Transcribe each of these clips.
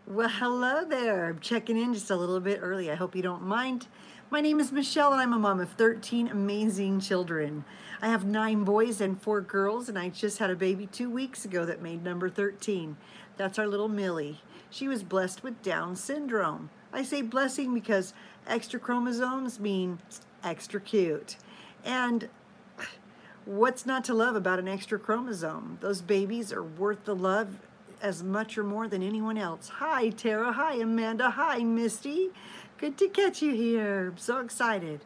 Well, hello there. I'm checking in just a little bit early. I hope you don't mind. My name is Michelle, and I'm a mom of 13 amazing children. I have 9 boys and 4 girls, and I just had a baby 2 weeks ago that made number 13. That's our little Millie. She was blessed with Down syndrome. I say blessing because extra chromosomes mean extra cute. And what's not to love about an extra chromosome? Those babies are worth the love as much or more than anyone else. Hi, Tara. Hi, Amanda. Hi, Misty. Good to catch you here. I'm so excited.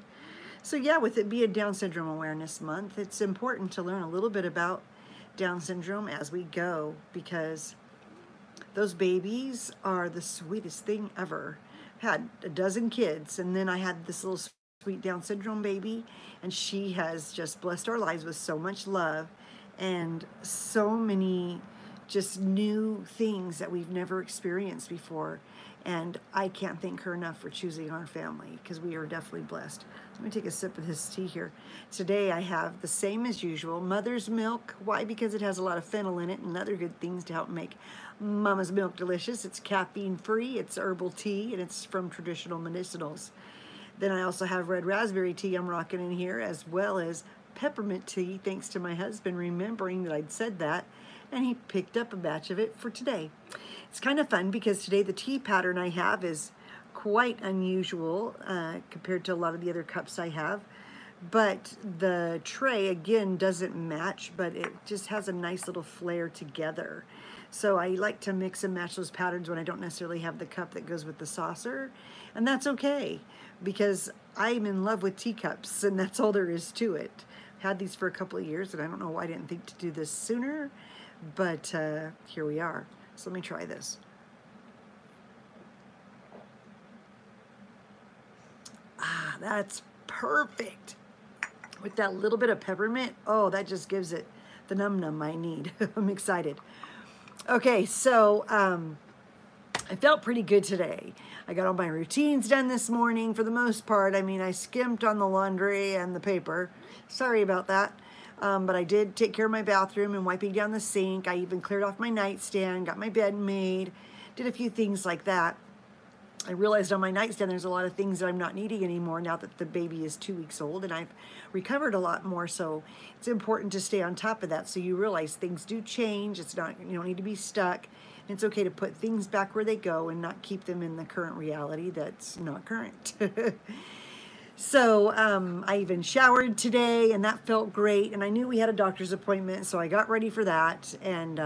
So yeah, with it being Down Syndrome Awareness Month, it's important to learn a little bit about Down syndrome as we go, because those babies are the sweetest thing ever. Had a dozen kids, and then I had this little sweet Down syndrome baby, and she has just blessed our lives with so much love and so many just new things that we've never experienced before. And I can't thank her enough for choosing our family, because we are definitely blessed. Let me take a sip of this tea here. Today I have the same as usual, mother's milk. Why? Because it has a lot of fennel in it and other good things to help make mama's milk delicious. It's caffeine free, it's herbal tea, and it's from traditional medicinals. Then I also have red raspberry tea I'm rocking in here, as well as peppermint tea, thanks to my husband remembering that I'd said that, and he picked up a batch of it for today. It's kind of fun because today the tea pattern I have is quite unusual compared to a lot of the other cups I have. But the tray, again, doesn't match, but it just has a nice little flair together. So I like to mix and match those patterns when I don't necessarily have the cup that goes with the saucer. And that's okay, because I'm in love with teacups, and that's all there is to it. I've had these for a couple of years, and I don't know why I didn't think to do this sooner, but here we are. So let me try this. Ah, that's perfect. With that little bit of peppermint, oh, that just gives it the num-num I need. I'm excited. Okay, so I felt pretty good today. I got all my routines done this morning for the most part. I mean, I skimped on the laundry and the paper. Sorry about that. But I did take care of my bathroom and wiping down the sink. I even cleared off my nightstand, got my bed made, did a few things like that. I realized on my nightstand there's a lot of things that I'm not needing anymore now that the baby is 2 weeks old, and I've recovered a lot more, so it's important to stay on top of that, so you realize things do change. It's not, you don't need to be stuck. It's okay to put things back where they go and not keep them in the current reality that's not current. So I even showered today, and that felt great, and I knew we had a doctor's appointment, so I got ready for that, and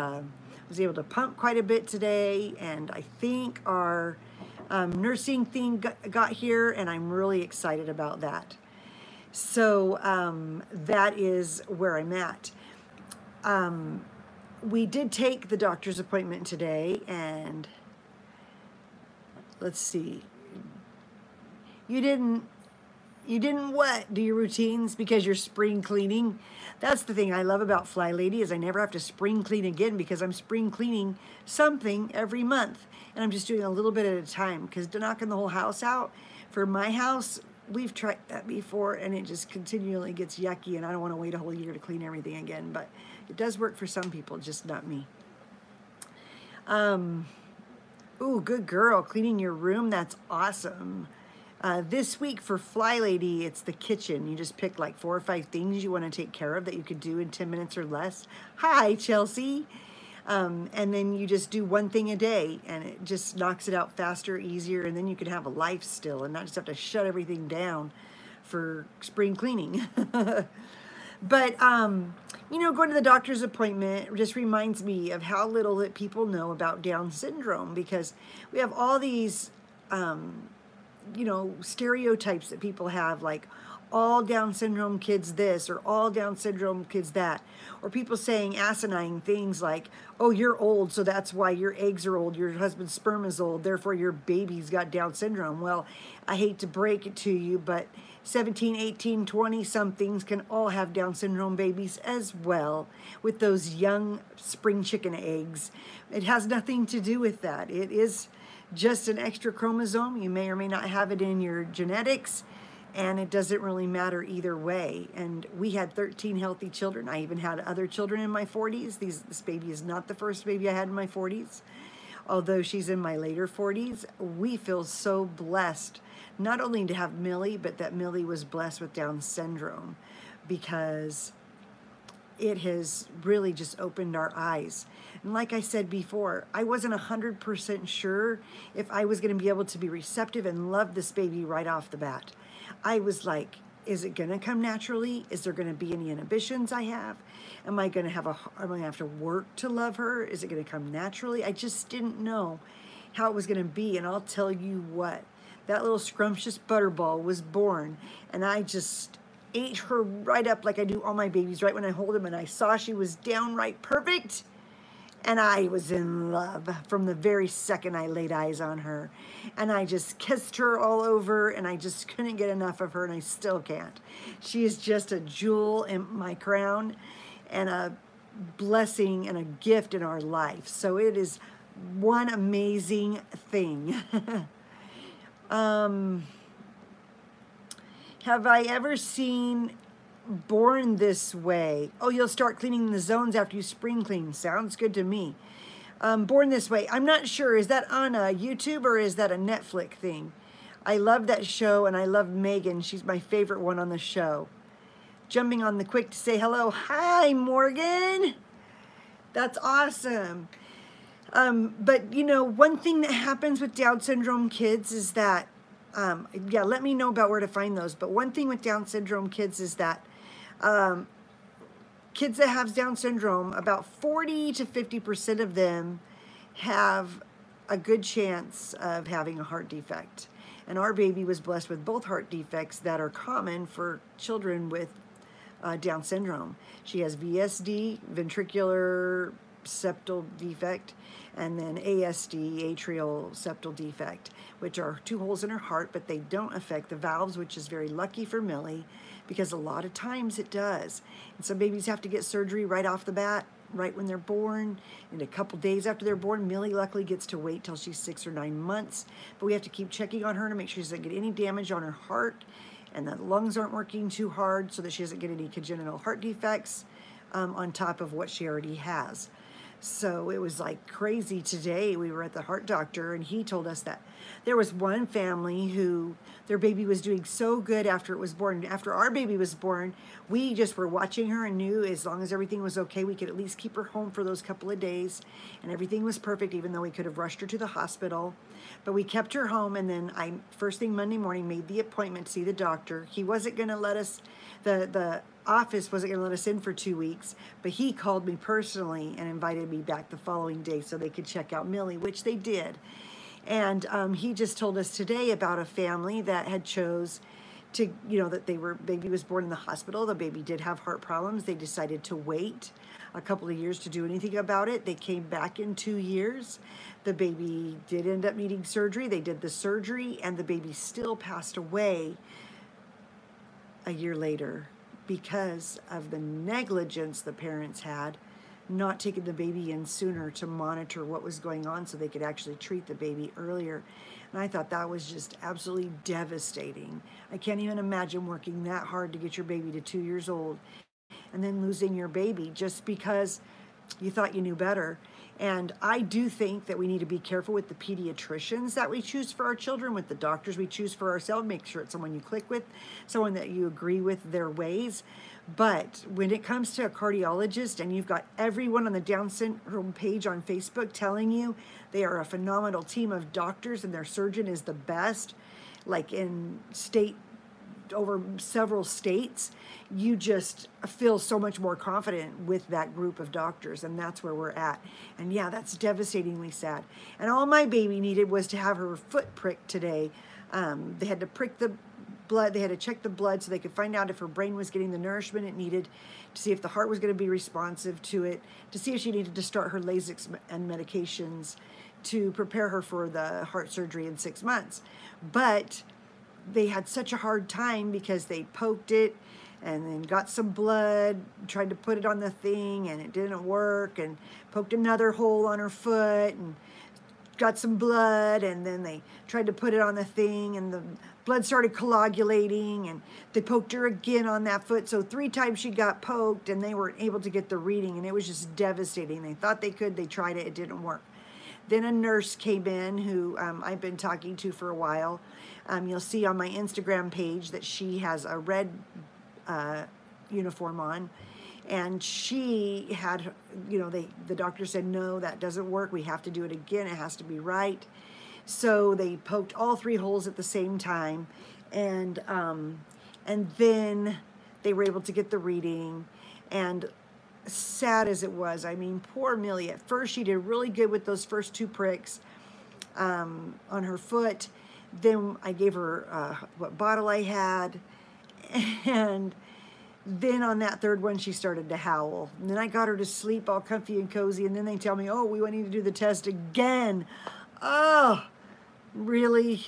was able to pump quite a bit today, and I think our nursing thing got here, and I'm really excited about that. So that is where I'm at. We did take the doctor's appointment today, and let's see. You didn't what? Do your routines because you're spring cleaning? That's the thing I love about Fly Lady, is I never have to spring clean again, because I'm spring cleaning something every month. And I'm just doing a little bit at a time, because knocking the whole house out, for my house, we've tried that before, and it just continually gets yucky, and I don't want to wait a whole year to clean everything again. But it does work for some people, just not me. Ooh, good girl, cleaning your room. That's awesome. This week for Fly Lady, it's the kitchen. You just pick like 4 or 5 things you want to take care of that you could do in 10 minutes or less. Hi, Chelsea. And then you just do one thing a day, and it just knocks it out faster, easier, and then you can have a life still and not just have to shut everything down for spring cleaning. But, you know, going to the doctor's appointment just reminds me of how little that people know about Down syndrome, because we have all these you know, stereotypes that people have, like all Down syndrome kids this, or all Down syndrome kids that, or people saying asinine things like, oh, you're old, so that's why your eggs are old, your husband's sperm is old, therefore your baby's got Down syndrome. Well, I hate to break it to you, but 17, 18, 20 somethings can all have Down syndrome babies as well, with those young spring chicken eggs. It has nothing to do with that. It is just an extra chromosome. You may or may not have it in your genetics, and it doesn't really matter either way. And we had 13 healthy children. I even had other children in my 40s. This baby is not the first baby I had in my 40s. although she's in my later 40s, we feel so blessed, not only to have Millie, but that Millie was blessed with Down syndrome, because it has really just opened our eyes. And like I said before, I wasn't 100% sure if I was going to be able to be receptive and love this baby right off the bat. I was like, is it going to come naturally? Is there going to be any inhibitions I have? Am I going to have to work to love her? Is it going to come naturally? I just didn't know how it was going to be. And I'll tell you what, that little scrumptious butterball was born, and I just ate her right up like I do all my babies right when I hold them, and I saw she was downright perfect, and I was in love from the very second I laid eyes on her. And I just kissed her all over, and I just couldn't get enough of her, and I still can't. She is just a jewel in my crown and a blessing and a gift in our life. So it is one amazing thing. Have I ever seen Born This Way? Oh, you'll start cleaning the zones after you spring clean. Sounds good to me. Born This Way. I'm not sure. Is that on a YouTube or is that a Netflix thing? I love that show, and I love Megan. She's my favorite one on the show. Jumping on the quick to say hello. Hi, Morgan. That's awesome. But, you know, one thing that happens with Down syndrome kids is that, yeah, let me know about where to find those. But one thing with Down syndrome kids is that kids that have Down syndrome, about 40 to 50% of them have a good chance of having a heart defect. And our baby was blessed with both heart defects that are common for children with Down syndrome. She has VSD, ventricular septal defect, and then ASD, atrial septal defect, which are 2 holes in her heart, but they don't affect the valves, which is very lucky for Millie, because a lot of times it does. And some babies have to get surgery right off the bat, right when they're born. And a couple days after they're born, Millie luckily gets to wait till she's 6 or 9 months, but we have to keep checking on her to make sure she doesn't get any damage on her heart, and the lungs aren't working too hard so that she doesn't get any congenital heart defects on top of what she already has. So it was like crazy today. We were at the heart doctor, and he told us that there was one family who their baby was doing so good after it was born. After our baby was born, we just were watching her and knew as long as everything was okay, we could at least keep her home for those couple of days. And everything was perfect, even though we could have rushed her to the hospital. But we kept her home, and then I, first thing Monday morning, made the appointment to see the doctor. He wasn't going to let us, the office wasn't going to let us in for 2 weeks, but he called me personally and invited me back the following day so they could check out Millie, which they did. And he just told us today about a family that had chose to, you know, that baby was born in the hospital. The baby did have heart problems. They decided to wait a couple of years to do anything about it. They came back in 2 years. The baby did end up needing surgery. They did the surgery, and the baby still passed away a year later because of the negligence the parents had, not taking the baby in sooner to monitor what was going on so they could actually treat the baby earlier. And I thought that was just absolutely devastating. I can't even imagine working that hard to get your baby to 2 years old and then losing your baby just because you thought you knew better. And I do think that we need to be careful with the pediatricians that we choose for our children, with the doctors we choose for ourselves. Make sure it's someone you click with, someone that you agree with their ways. But when it comes to a cardiologist, and you've got everyone on the Down syndrome page on Facebook telling you they are a phenomenal team of doctors and their surgeon is the best, like in over several states, you just feel so much more confident with that group of doctors, and that's where we're at. And yeah, that's devastatingly sad. And all my baby needed was to have her foot pricked today. They had to prick the blood, they had to check the blood so they could find out if her brain was getting the nourishment it needed, to see if the heart was going to be responsive to it, to see if she needed to start her Lasix and medications to prepare her for the heart surgery in 6 months. But they had such a hard time because they poked it and then got some blood, tried to put it on the thing, and it didn't work, and poked another hole on her foot and got some blood, and then they tried to put it on the thing, and the blood started coagulating, and they poked her again on that foot. So 3 times she got poked, and they weren't able to get the reading, and it was just devastating. They thought they could, they tried it, it didn't work. Then a nurse came in who I've been talking to for a while. You'll see on my Instagram page that she has a red uniform on. And she had, you know, the doctor said, no, that doesn't work. We have to do it again. It has to be right. So they poked all 3 holes at the same time. And then they were able to get the reading. And sad as it was, I mean, poor Millie. At first, she did really good with those first 2 pricks on her foot. Then I gave her what bottle I had. And then on that 3rd one, she started to howl. And then I got her to sleep all comfy and cozy. And then they tell me, oh, we need to do the test again. Oh, really?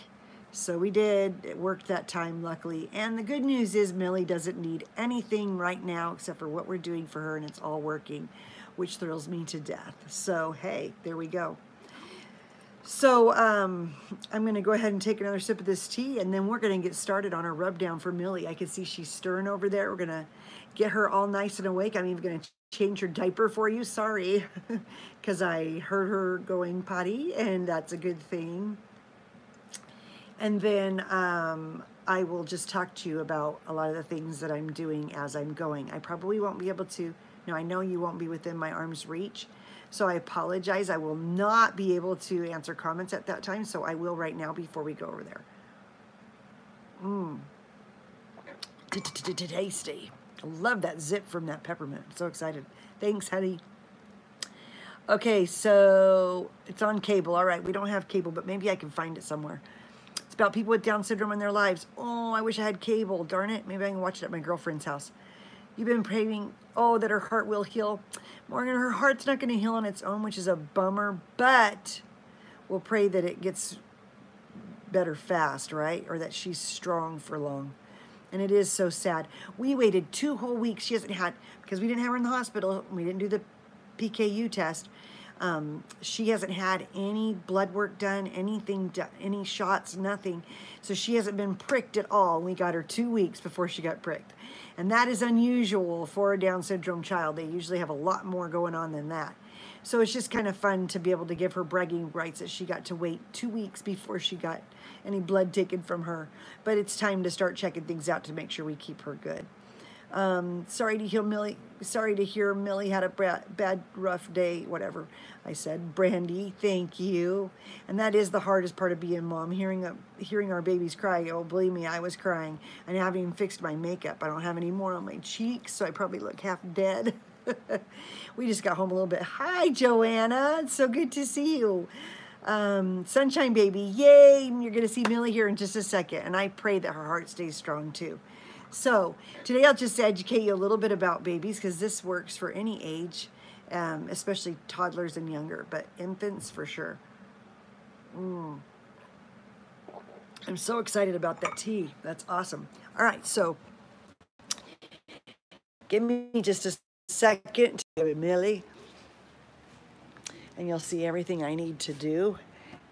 So we did. It worked that time, luckily. And the good news is Millie doesn't need anything right now except for what we're doing for her, and it's all working, which thrills me to death. So, hey, there we go. So I'm going to go ahead and take another sip of this tea, and then we're going to get started on our rub down for Millie. I can see she's stirring over there. We're going to get her all nice and awake. I'm even going to change her diaper for you. Sorry, because I heard her going potty, and that's a good thing. And then I will just talk to you about a lot of the things that I'm doing as I'm going. I probably won't be able to, no, I know you won't be within my arm's reach. So I apologize. I will not be able to answer comments at that time. So I will right now before we go over there. Tasty. I love that zip from that peppermint. I'm so excited. Thanks, honey. Okay, so it's on cable. All right, we don't have cable, but maybe I can find it somewhere. It's about people with Down syndrome in their lives. Oh, I wish I had cable. Darn it. Maybe I can watch it at my girlfriend's house. You've been praying, oh, that her heart will heal. Morgan, her heart's not going to heal on its own, which is a bummer, but we'll pray that it gets better fast, right? Or that she's strong for long. And it is so sad. We waited 2 whole weeks. She hasn't had, because we didn't have her in the hospital. We didn't do the PKU test. She hasn't had any blood work done, anything done, any shots, nothing. So she hasn't been pricked at all. We got her 2 weeks before she got pricked. And that is unusual for a Down syndrome child. They usually have a lot more going on than that. So it's just kind of fun to be able to give her bragging rights that she got to wait 2 weeks before she got any blood taken from her. But it's time to start checking things out to make sure we keep her good. Sorry to hear Millie had a bad, rough day, whatever I said. Brandy, thank you. And that is the hardest part of being mom, hearing our babies cry. Oh, believe me, I was crying. And I haven't even fixed my makeup. I don't have any more on my cheeks, so I probably look half dead. We just got home a little bit. Hi, Joanna. It's so good to see you. Sunshine baby, yay. You're going to see Millie here in just a second. And I pray that her heart stays strong too. So today I'll just educate you a little bit about babies because this works for any age, especially toddlers and younger, but infants for sure. I'm so excited about that tea. That's awesome. All right, so give me just a second to Millie, and you'll see everything I need to do.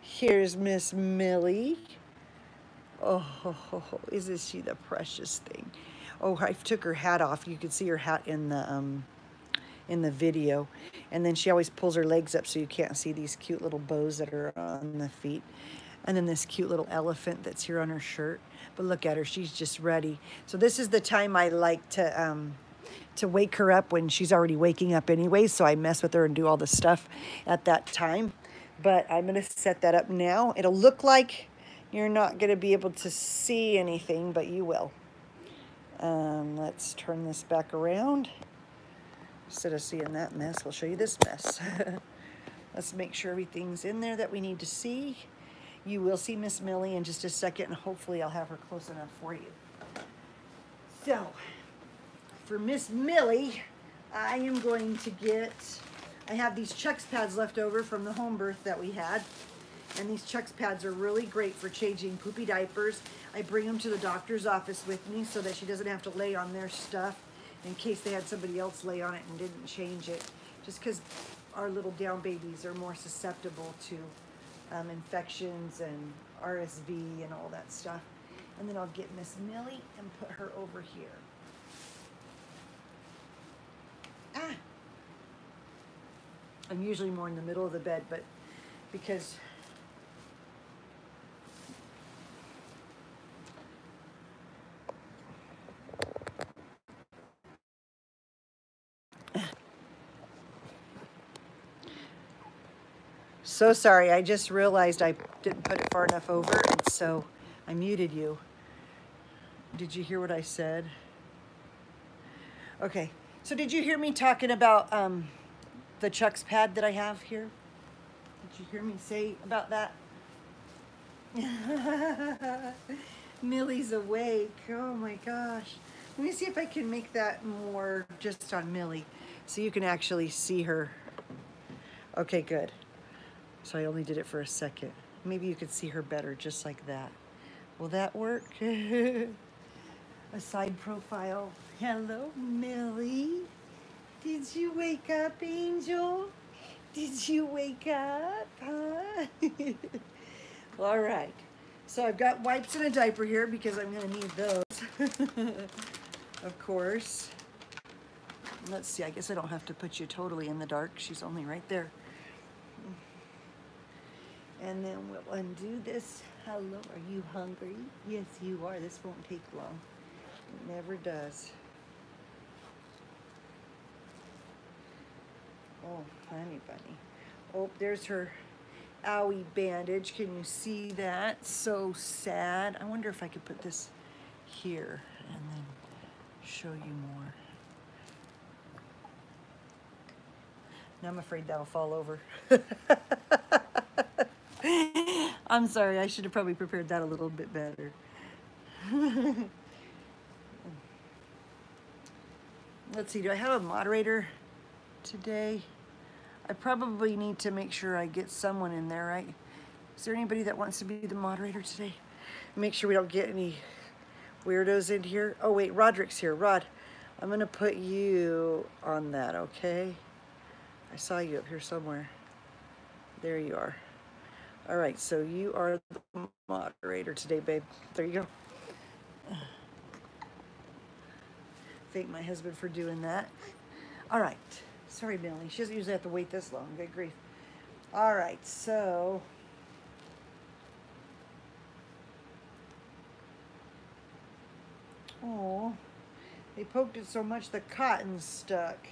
Here's Miss Millie. Oh, isn't she the precious thing? Oh, I took her hat off. You can see her hat in the video. And then she always pulls her legs up so you can't see these cute little bows that are on the feet. And then this cute little elephant that's here on her shirt. But look at her, she's just ready. So this is the time I like to wake her up when she's already waking up anyway. So I mess with her and do all the stuff at that time. But I'm gonna set that up now. It'll look like you're not going to be able to see anything, but you will. Let's turn this back around. Instead of seeing that mess, we'll show you this mess. Let's make sure everything's in there that we need to see. You will see Miss Millie in just a second, and hopefully I'll have her close enough for you. So, for Miss Millie, I am going to I have these Chucks pads left over from the home birth that we had. And these Chucks pads are really great for changing poopy diapers. I bring them to the doctor's office with me so that she doesn't have to lay on their stuff in case they had somebody else lay on it and didn't change it. Just because our little Down babies are more susceptible to infections and RSV and all that stuff. And then I'll get Miss Millie and put her over here. I'm usually more in the middle of the bed, but because so sorry, I just realized I didn't put it far enough over, and so I muted you. Did you hear what I said? Okay, so did you hear me talking about the Chuck's pad that I have here? Did you hear me say about that? Millie's awake. Oh my gosh. Let me see if I can make that more just on Millie so you can actually see her. Okay, good. So I only did it for a second. Maybe you could see her better just like that. Will that work? A side profile. Hello, Millie. Did you wake up, Angel? Did you wake up, huh? All right. So I've got wipes and a diaper here because I'm going to need those, of course. Let's see. I guess I don't have to put you totally in the dark. She's only right there. And then we'll undo this. Hello, are you hungry? Yes, you are. This won't take long. It never does. Oh, honey bunny. Oh, there's her owie bandage. Can you see that? So sad. I wonder if I could put this here and then show you more. Now I'm afraid that'll fall over. I'm sorry, I should have probably prepared that a little bit better. Let's see, do I have a moderator today? I probably need to make sure I get someone in there, right? Is there anybody that wants to be the moderator today? Make sure we don't get any weirdos in here. Oh wait, Roderick's here. Rod, I'm gonna put you on that, okay? I saw you up here somewhere. There you are. All right, so you are the moderator today, babe. There you go. Thank my husband for doing that. All right. Sorry, Millie. She doesn't usually have to wait this long. Good grief. All right, so oh, they poked it so much the cotton stuck.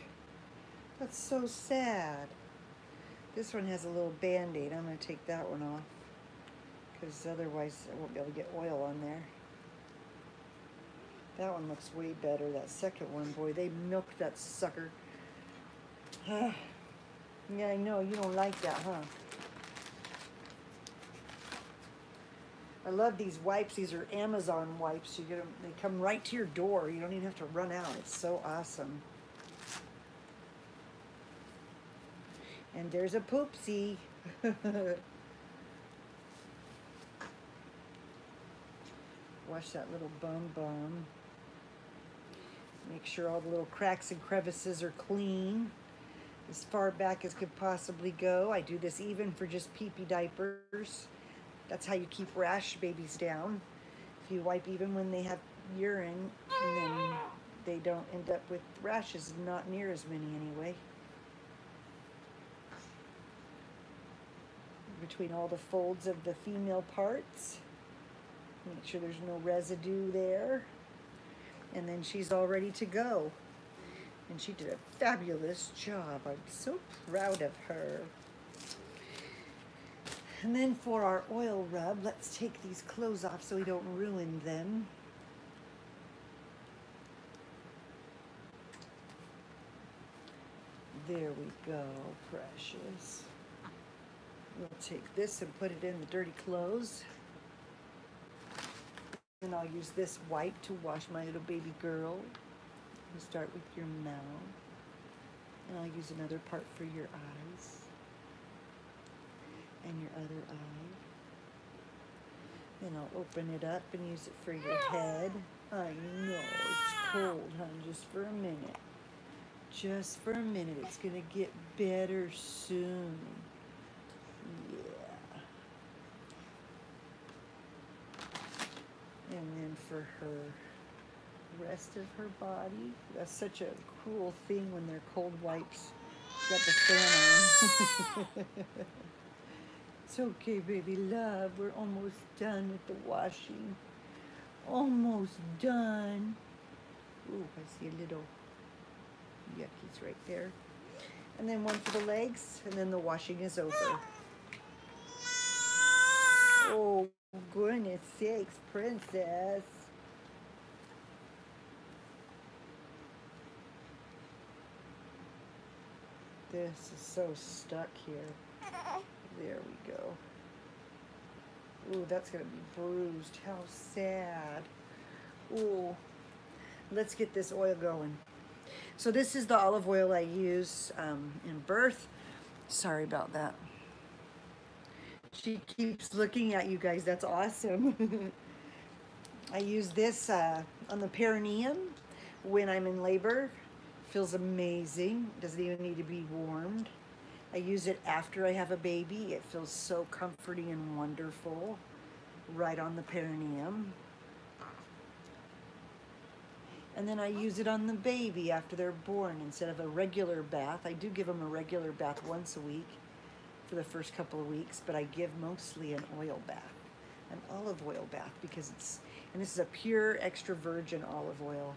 That's so sad. This one has a little band-aid. I'm going to take that one off because otherwise I won't be able to get oil on there. That one looks way better. That second one, boy, they milked that sucker. Yeah, I know. You don't like that, huh? I love these wipes. These are Amazon wipes. You get them, they come right to your door. You don't even have to run out. It's so awesome. And there's a poopsie. Wash that little bum. Make sure all the little cracks and crevices are clean, as far back as could possibly go. I do this even for just pee-pee diapers. That's how you keep rash babies down. If you wipe even when they have urine, then they don't end up with rashes, not near as many anyway. Between all the folds of the female parts. Make sure there's no residue there. And then she's all ready to go. And she did a fabulous job. I'm so proud of her. And then for our oil rub, let's take these clothes off so we don't ruin them. There we go, precious. We'll take this and put it in the dirty clothes. And I'll use this wipe to wash my little baby girl. We'll start with your mouth. And I'll use another part for your eyes. And your other eye. Then I'll open it up and use it for your head. I know, it's cold, hon, just for a minute. Just for a minute. It's gonna get better soon. Yeah. And then for her rest of her body, that's such a cruel thing when they're cold wipes. She's got the fan on. It's okay, baby love. We're almost done with the washing. Almost done. Ooh, I see a little yuckies right there. And then one for the legs, and then the washing is over. Oh, goodness sakes, princess. This is so stuck here. There we go. Ooh, that's gonna be bruised. How sad. Ooh, let's get this oil going. So this is the olive oil I use in birth. Sorry about that. She keeps looking at you guys. That's awesome. I use this on the perineum when I'm in labor. Feels amazing. Doesn't even need to be warmed. I use it after I have a baby. It feels so comforting and wonderful right on the perineum. And then I use it on the baby after they're born instead of a regular bath. I do give them a regular bath once a week for the first couple of weeks, but I give mostly an oil bath, an olive oil bath, because it's, and this is a pure extra virgin olive oil.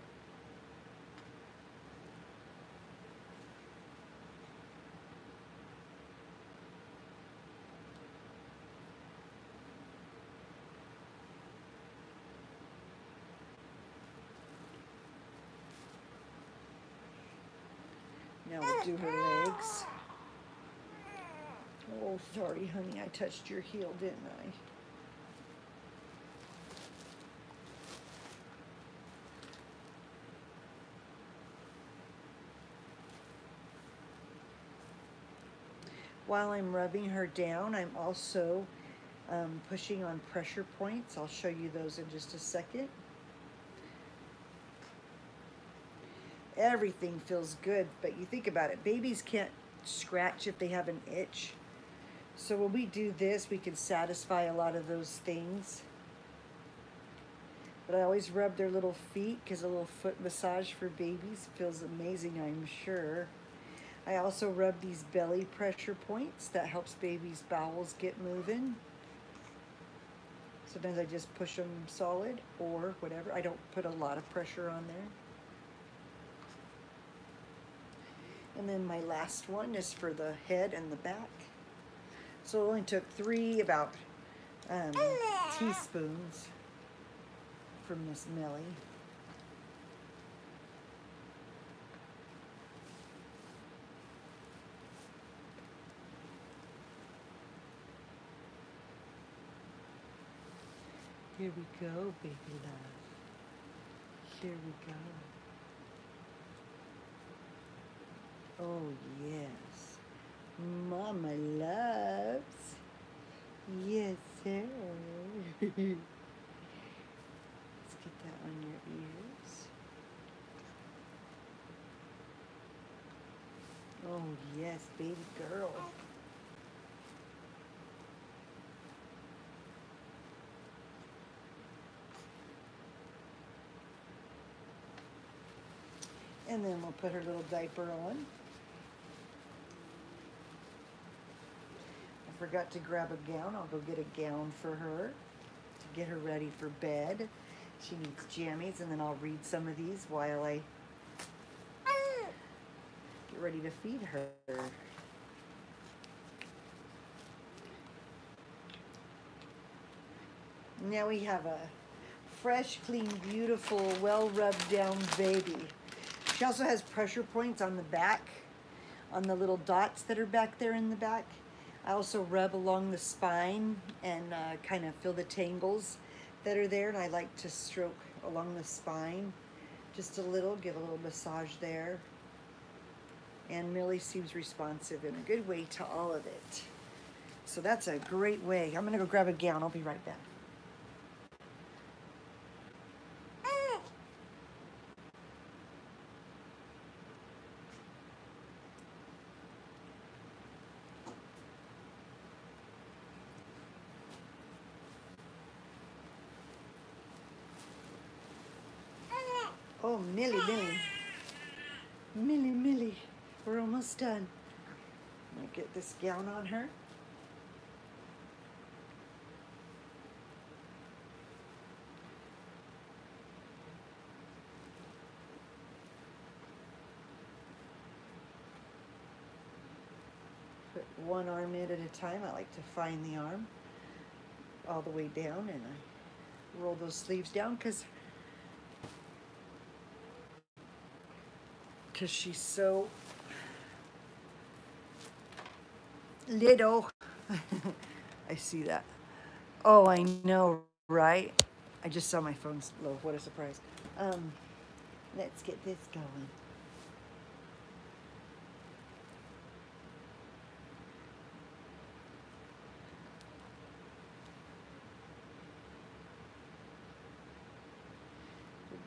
Now we'll do her legs. Oh, sorry, honey, I touched your heel, didn't I? While I'm rubbing her down, I'm also pushing on pressure points. I'll show you those in just a second. Everything feels good, but you think about it, babies can't scratch if they have an itch. So when we do this, we can satisfy a lot of those things. But I always rub their little feet because a little foot massage for babies feels amazing, I'm sure. I also rub these belly pressure points. That helps babies' bowels get moving. Sometimes I just push them solid or whatever. I don't put a lot of pressure on there. And then my last one is for the head and the back. So it only took 3 about teaspoons from Miss Millie. Here we go, baby love. Here we go. Oh, yes. Mama loves. Yes, sir. Let's get that on your ears. Oh, yes, baby girl. And then we'll put her little diaper on. I forgot to grab a gown. I'll go get a gown for her to get her ready for bed. She needs jammies, and then I'll read some of these while I get ready to feed her. Now we have a fresh, clean, beautiful, well rubbed down baby. She also has pressure points on the back, on the little dots that are back there in the back. I also rub along the spine and kind of feel the tangles that are there, and I like to stroke along the spine just a little, give a little massage there. And Millie seems responsive in a good way to all of it. So that's a great way. I'm gonna go grab a gown. I'll be right back. Oh, Millie. Millie, we're almost done. I'm gonna get this gown on her. put one arm in at a time. I like to find the arm all the way down, and I roll those sleeves down because she's so little. I see that. Oh, I know, right? I just saw my phone's low. What a surprise. Let's get this going.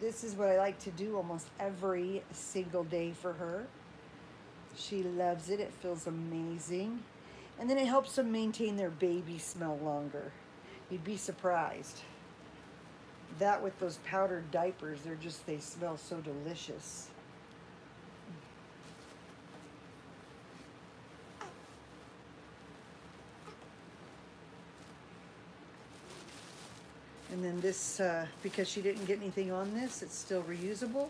This is what I like to do almost every single day for her. She loves it. It feels amazing. And then it helps them maintain their baby smell longer. You'd be surprised. That with those powdered diapers, they smell so delicious. And then this, because she didn't get anything on this, it's still reusable.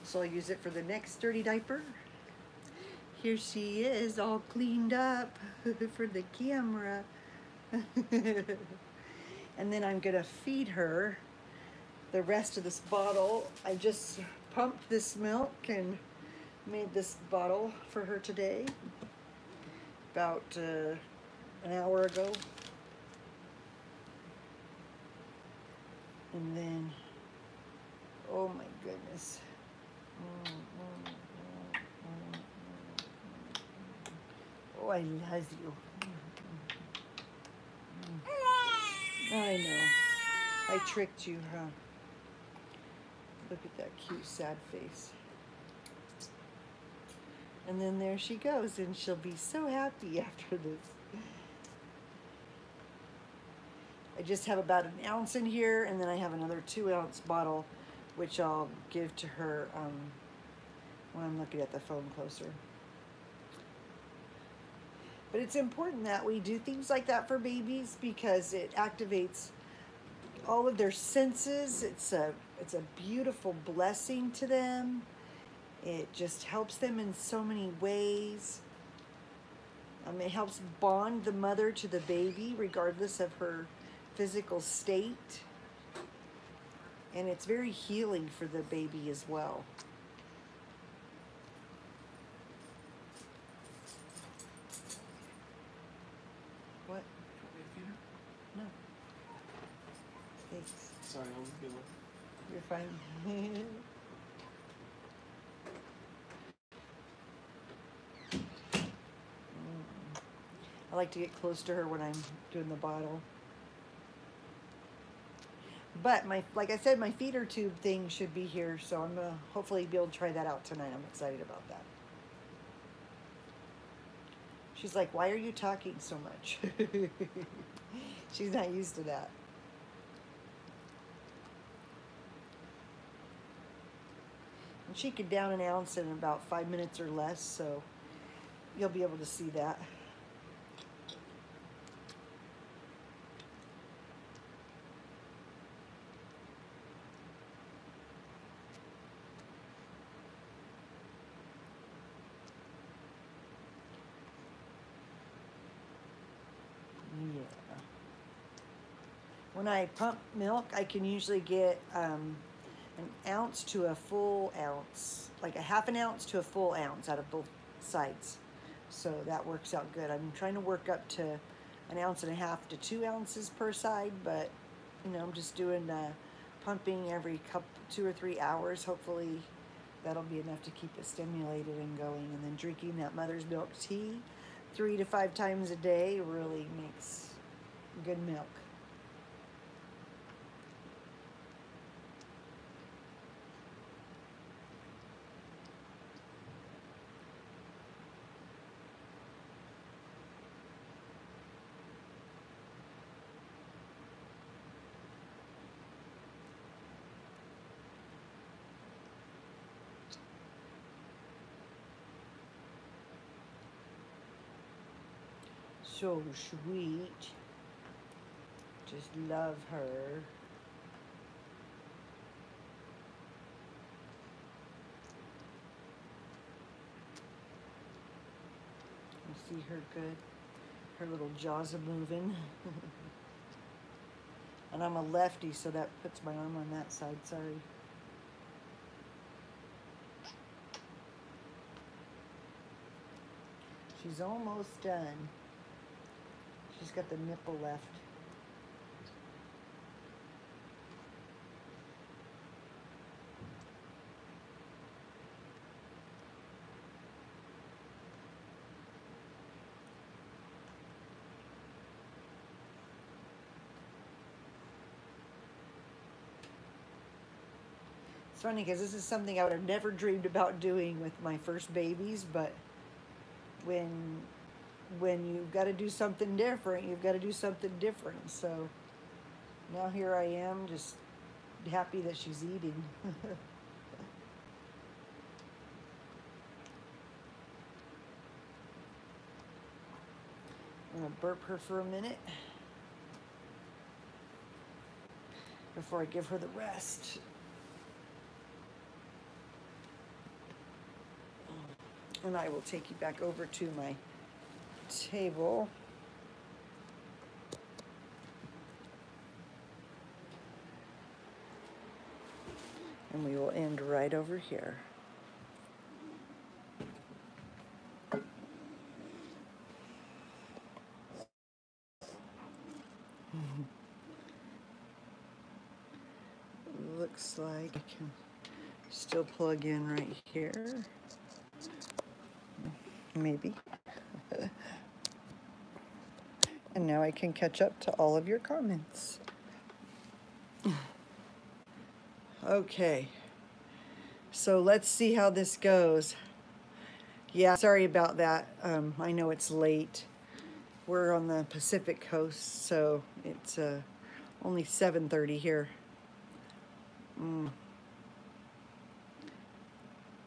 So I'll use it for the next dirty diaper. Here she is, all cleaned up for the camera. And then I'm gonna feed her the rest of this bottle. I just pumped this milk and made this bottle for her today, about an hour ago. And then, oh my goodness. Oh, I love you. I know. I tricked you, huh? Look at that cute, sad face. And then there she goes, and she'll be so happy after this. I just have about an ounce in here, and then I have another 2-ounce bottle, which I'll give to her when I'm looking at the phone closer. But it's important that we do things like that for babies because it activates all of their senses. It's a beautiful blessing to them. It just helps them in so many ways. It helps bond the mother to the baby regardless of her physical state. And it's very healing for the baby as well. What? No. Thanks. Sorry, I was good. You're fine. I like to get close to her when I'm doing the bottle. But like I said, my feeder tube thing should be here, so I'm gonna hopefully be able to try that out tonight. I'm excited about that. She's like, "Why are you talking so much?" She's not used to that. And she could down an ounce in about 5 minutes or less, so you'll be able to see that. Yeah. When I pump milk, I can usually get an ounce to a full ounce, like a half an ounce to a full ounce out of both sides. So that works out good. I'm trying to work up to 1.5 ounces to 2 ounces per side, but I'm just doing pumping every 2 or 3 hours. Hopefully that'll be enough to keep it stimulated and going. And then drinking that mother's milk tea 3 to 5 times a day really makes good milk. So sweet. Just love her. Let's see her good. Her little jaws are moving. And I'm a lefty, so that puts my arm on that side, sorry. She's almost done. She's got the nipple left. It's funny because this is something I would have never dreamed about doing with my first babies, but when you've got to do something different, you've got to do something different. So now here I am, just happy that she's eating. I'm going to burp her for a minute before I give her the rest. And I will take you back over to my table. And we will end right over here. Looks like I can still plug in right here. Maybe. And now I can catch up to all of your comments. Okay. So let's see how this goes. Yeah, sorry about that. I know it's late. We're on the Pacific coast, so it's only 7:30 here.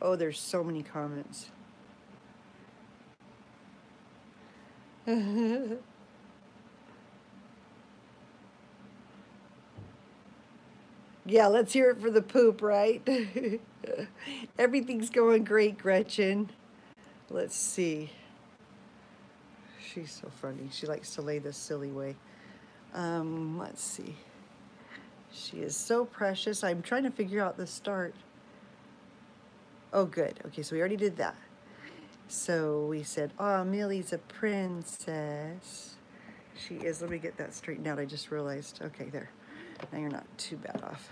Oh, there's so many comments. Yeah, let's hear it for the poop, right? Everything's going great, Gretchen. Let's see. She's so funny. She likes to lay this silly way. Let's see. She is so precious. I'm trying to figure out the start. Oh, good. Okay, so we already did that. So we said, oh, Millie's a princess. She is. Let me get that straightened out. I just realized. Okay, there. Now you're not too bad off.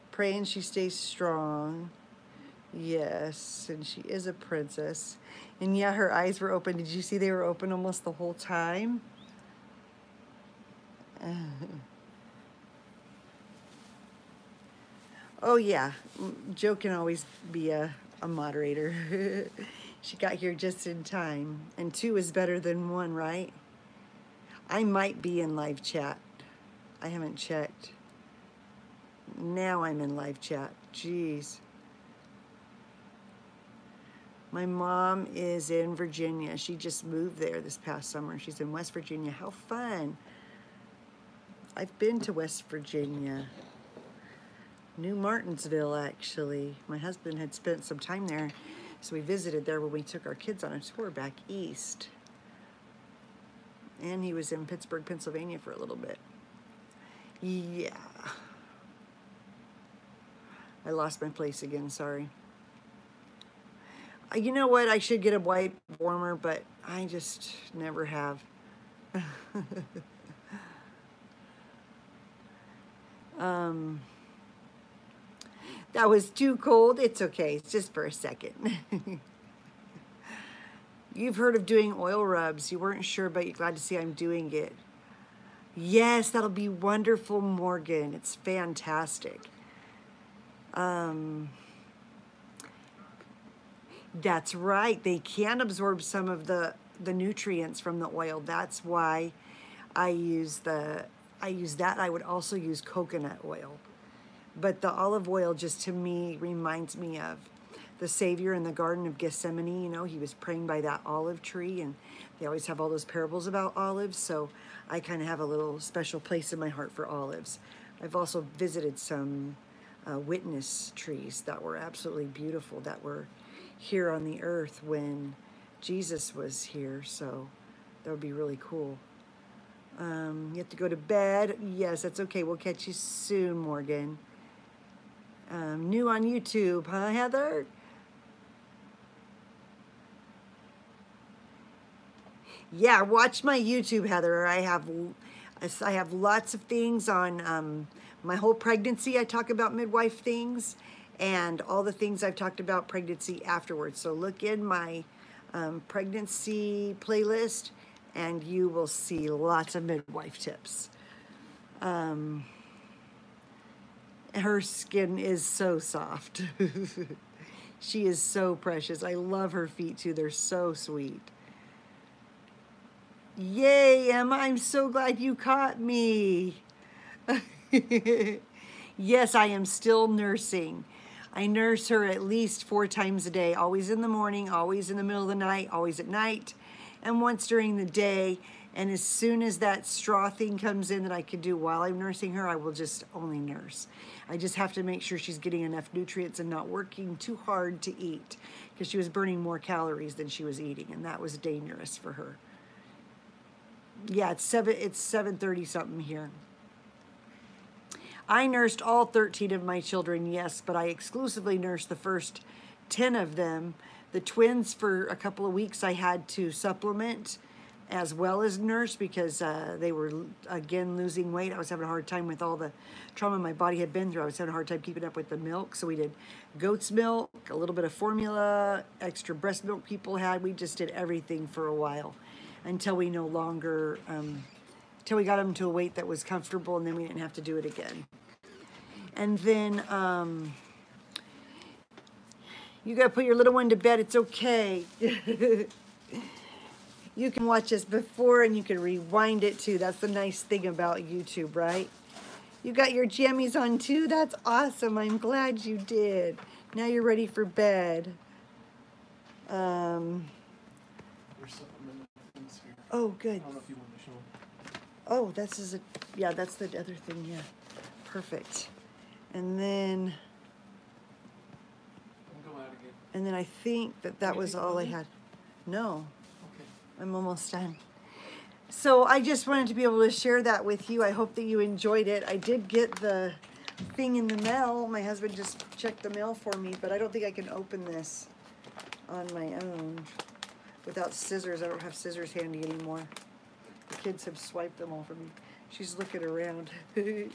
Praying she stays strong. Yes, and she is a princess. And yeah, her eyes were open. Did you see they were open almost the whole time? Oh yeah, Joe can always be a moderator. She got here just in time. And 2 is better than 1, right? I might be in live chat. I haven't checked. Now I'm in live chat. Jeez. My mom is in Virginia. She just moved there this past summer. She's in West Virginia. How fun. I've been to West Virginia. New Martinsville, actually. My husband had spent some time there, so we visited there when we took our kids on a tour back east. And he was in Pittsburgh, Pennsylvania for a little bit. Yeah. I lost my place again, sorry. You know what? I should get a white warmer, but I just never have. That was too cold. It's okay. It's just for a second. You've heard of doing oil rubs. You weren't sure, but you're glad to see I'm doing it. Yes, that'll be wonderful, Morgan. It's fantastic. That's right. They can absorb some of the nutrients from the oil. That's why I use that. I would also use coconut oil. But the olive oil just to me reminds me of the Savior in the Garden of Gethsemane. You know, he was praying by that olive tree, and they always have all those parables about olives. So I kind of have a little special place in my heart for olives. I've also visited some witness trees that were absolutely beautiful, that were here on the earth when Jesus was here, so that would be really cool. You have to go to bed. Yes, that's okay. We'll catch you soon, Morgan. New on YouTube, huh, Heather? Yeah, watch my YouTube, Heather. I have lots of things on my whole pregnancy. I talk about midwife things and all the things I've talked about pregnancy afterwards. So look in my pregnancy playlist and you will see lots of midwife tips. Her skin is so soft. She is so precious. I love her feet too. They're so sweet. Yay, Emma, I'm so glad you caught me. Yes, I am still nursing. I nurse her at least 4 times a day, always in the morning, always in the middle of the night, always at night, and once during the day. And as soon as that straw thing comes in that I can do while I'm nursing her, I will just only nurse. I just have to make sure she's getting enough nutrients and not working too hard to eat, because she was burning more calories than she was eating, and that was dangerous for her. Yeah, it's 7:30 something here. I nursed all 13 of my children, yes, but I exclusively nursed the first 10 of them. The twins, for a couple of weeks, I had to supplement as well as nurse because they were, again, losing weight. I was having a hard time with all the trauma my body had been through. I was having a hard time keeping up with the milk. So we did goat's milk, a little bit of formula, extra breast milk people had. We just did everything for a while until we no longer, until we got them to a weight that was comfortable, and then we didn't have to do it again. And then you got to put your little one to bed. It's okay. You can watch us before and you can rewind it too. That's the nice thing about YouTube, right? You got your jammies on too? That's awesome. I'm glad you did. Now you're ready for bed. There's supplemental things here. Oh, good. I don't know if you want to show them. Oh, yeah, that's the other thing, yeah. Perfect. And then, I'll go out again. and then I think that was all I had. No. Okay. I'm almost done. So I just wanted to be able to share that with you. I hope that you enjoyed it. I did get the thing in the mail. My husband just checked the mail for me, but I don't think I can open this on my own without scissors. I don't have scissors handy anymore. The kids have swiped them all for me. She's looking around. Anyways,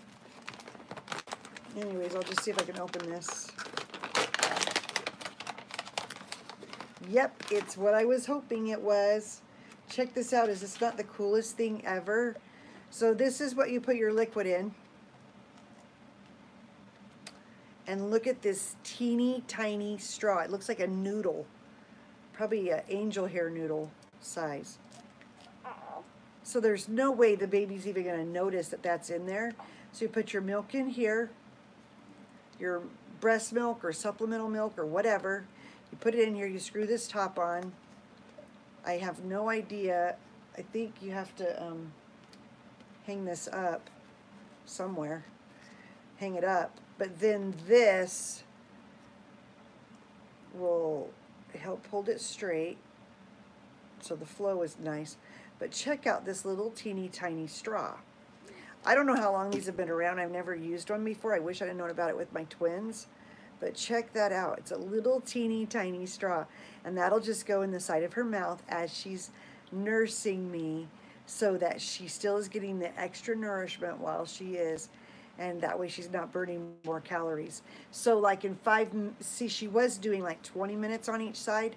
I'll just see if I can open this. Yep, it's what I was hoping it was. Check this out. Is this not the coolest thing ever? So this is what you put your liquid in. And look at this teeny tiny straw. It looks like a noodle. Probably an angel hair noodle size. So there's no way the baby's even going to notice that that's in there. So you put your milk in here, your breast milk or supplemental milk or whatever. You put it in here, you screw this top on. I have no idea. I think you have to hang this up somewhere. Hang it up. But then this will help hold it straight so the flow is nice. But check out this little teeny tiny straw. I don't know how long these have been around. I've never used one before. I wish I had known about it with my twins. But check that out. It's a little teeny tiny straw. And that'll just go in the side of her mouth as she's nursing me so that she still is getting the extra nourishment while she is. And that way she's not burning more calories. So like in see, she was doing like 20 minutes on each side.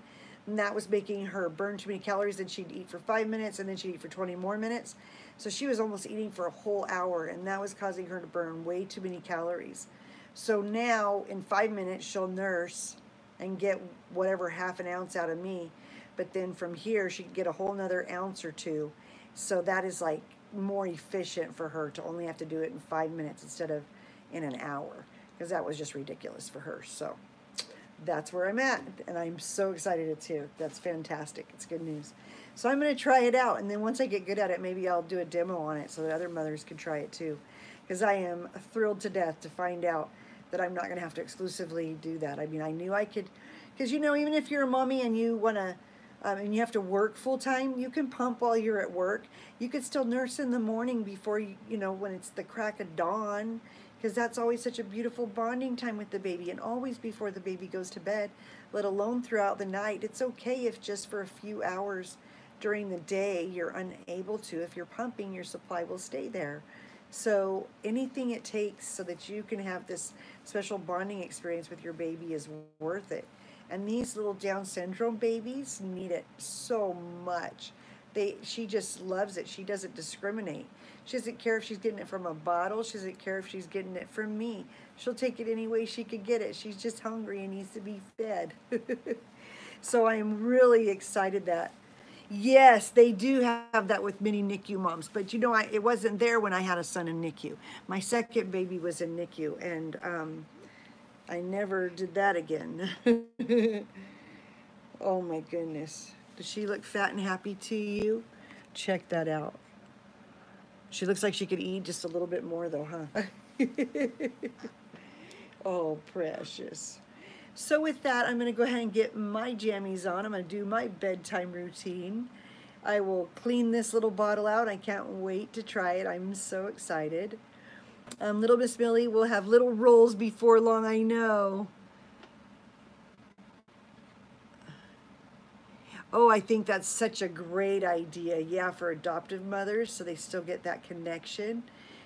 And that was making her burn too many calories. Then she'd eat for 5 minutes and then she'd eat for 20 more minutes. So she was almost eating for a whole hour. And that was causing her to burn way too many calories. So now in 5 minutes she'll nurse and get whatever half an ounce out of me. But then from here she can get a whole nother ounce or two. So that is like more efficient for her to only have to do it in 5 minutes instead of in an hour. Because that was just ridiculous for her. So that's where I'm at. And I'm so excited too. That's fantastic. It's good news. So I'm going to try it out. And then once I get good at it, maybe I'll do a demo on it so that other mothers can try it too. Because I am thrilled to death to find out that I'm not going to have to exclusively do that. I mean, I knew I could Because, you know, even if you're a mommy and you want to, and you have to work full time, you can pump while you're at work. You could still nurse in the morning before you know, when it's the crack of dawn, because that's always such a beautiful bonding time with the baby, and always before the baby goes to bed, let alone throughout the night. It's okay if just for a few hours during the day you're unable to. If you're pumping, your supply will stay there. So anything it takes so that you can have this special bonding experience with your baby is worth it. And these little Down syndrome babies need it so much. She just loves it. She doesn't discriminate. She doesn't care if she's getting it from a bottle. She doesn't care if she's getting it from me. She'll take it any way she could get it. She's just hungry and needs to be fed. So I'm really excited that, yes, they do have that with many NICU moms. But you know, it wasn't there when I had a son in NICU. My second baby was in NICU, and I never did that again. Oh my goodness. Does she look fat and happy to you? Check that out. She looks like she could eat just a little bit more though, huh? Oh, precious. So with that, I'm going to go ahead and get my jammies on. I'm going to do my bedtime routine. I will clean this little bottle out. I can't wait to try it. I'm so excited. Little Miss Millie will have little rolls before long, I know. Oh, I think that's such a great idea. Yeah, for adoptive mothers, so they still get that connection,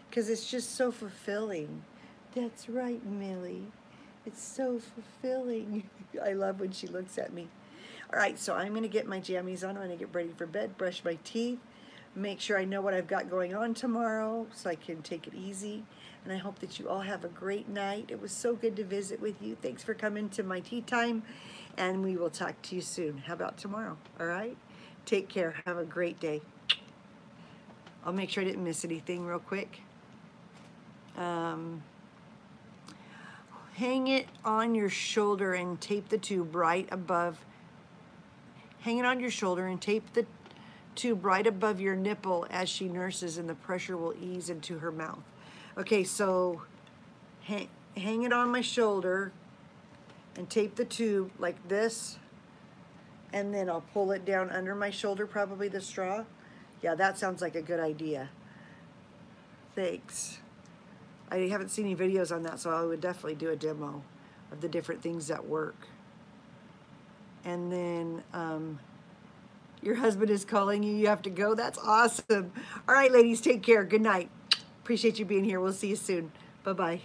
because it's just so fulfilling. That's right, Millie. It's so fulfilling. I love when she looks at me. All right, so I'm going to get my jammies on. I'm going to get ready for bed, brush my teeth, make sure I know what I've got going on tomorrow so I can take it easy. And I hope that you all have a great night. It was so good to visit with you. Thanks for coming to my tea time, and we will talk to you soon. How about tomorrow? All right? Take care. Have a great day. I'll make sure I didn't miss anything real quick. Hang it on your shoulder and tape the tube right above. Hang it on your shoulder and tape the tube right above your nipple as she nurses, and the pressure will ease into her mouth. Okay, so hang it on my shoulder and tape the tube like this, and then I'll pull it down under my shoulder, probably the straw. Yeah, that sounds like a good idea. Thanks. I haven't seen any videos on that, so I would definitely do a demo of the different things that work. And then your husband is calling you. You have to go. That's awesome. All right, ladies, take care. Good night. Appreciate you being here. We'll see you soon. Bye-bye.